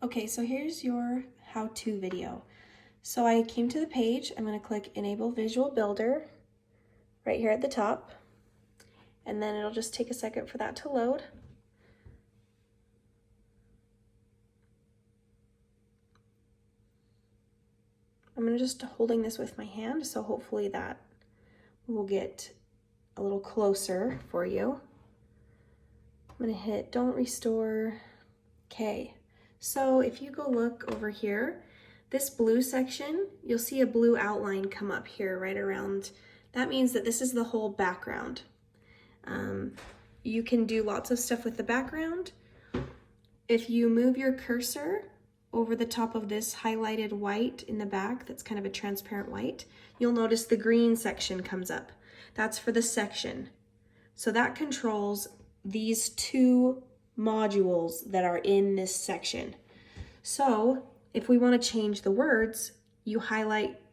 Okay, so here's your how-to video. So I came to the page, I'm going to click Enable Visual Builder right here at the top, and then it'll just take a second for that to load. I'm going to just holding this with my hand, so hopefully that will get a little closer for you. I'm going to hit Don't Restore. Okay, so if you go look over here, this blue section, you'll see a blue outline come up here right around. That means that this is the whole background. You can do lots of stuff with the background. If you move your cursor over the top of this highlighted white in the back, that's kind of a transparent white, you'll notice the green section comes up. That's for the section. So that controls these two modules that are in this section. So if we want to change the words, you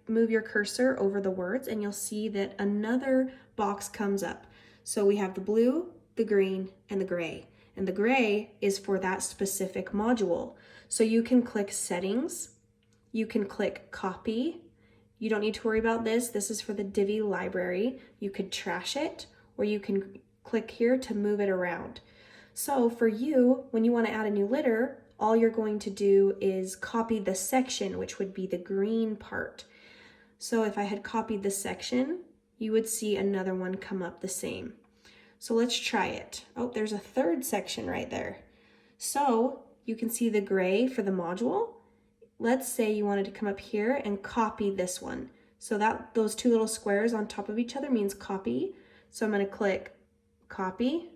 move your cursor over the words, and you'll see that another box comes up. So we have the blue, the green, and the gray. And the gray is for that specific module. So you can click Settings, you can click Copy. You don't need to worry about this. This is for the Divi library. You could trash it, or you can click here to move it around. So for you, when you want to add a new letter, all you're going to do is copy the section, which would be the green part. So if I had copied the section, you would see another one come up the same. So let's try it. Oh, there's a third section right there. So you can see the gray for the module. Let's say you wanted to come up here and copy this one. So that those two little squares on top of each other means copy. So I'm going to click Copy,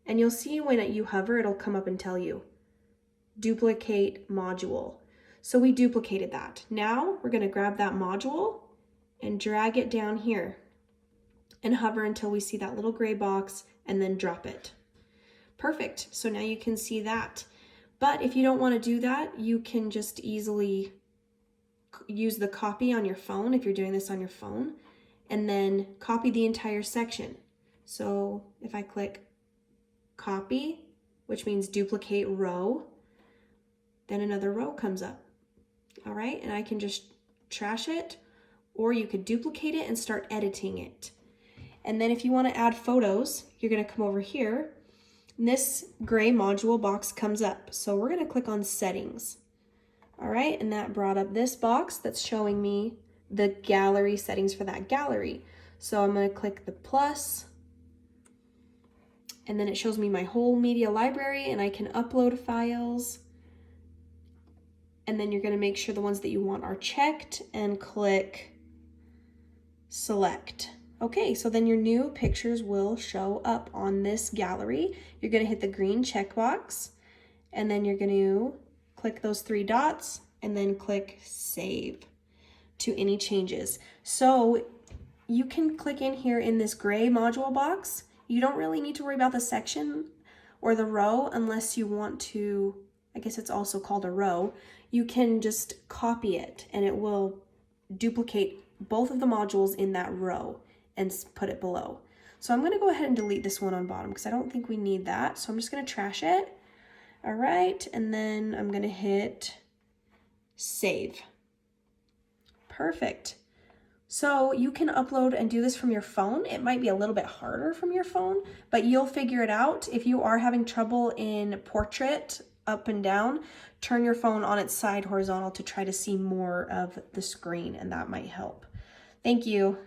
and you'll see when you hover, it'll come up and tell you Duplicate Module. So we duplicated that. Now we're going to grab that module and drag it down here and hover until we see that little gray box and then drop it. Perfect. So now you can see that. But if you don't want to do that, you can just easily use the copy on your phone if you're doing this on your phone, and then copy the entire section. So if I click Copy, which means duplicate row, then another row comes up. All right, and I can just trash it, or you could duplicate it and start editing it. And then if you want to add photos, you're going to come over here, and this gray module box comes up. So we're going to click on Settings. All right, and that brought up this box that's showing me the gallery settings for that gallery. So I'm going to click the plus, and then it shows me my whole media library, and I can upload files. And then you're going to make sure the ones that you want are checked and click Select. Okay, so then your new pictures will show up on this gallery. You're going to hit the green checkbox, and then you're going to click those three dots and then click Save to any changes. So you can click in here in this gray module box. You don't really need to worry about the section or the row unless you want to, I guess it's also called a row. You can just copy it and it will duplicate both of the modules in that row and put it below. So I'm going to go ahead and delete this one on bottom because I don't think we need that. So I'm just going to trash it. All right, and then I'm going to hit Save. Perfect. So you can upload and do this from your phone. It might be a little bit harder from your phone, but you'll figure it out. If you are having trouble in portrait up and down, turn your phone on its side horizontal to try to see more of the screen, and that might help. Thank you.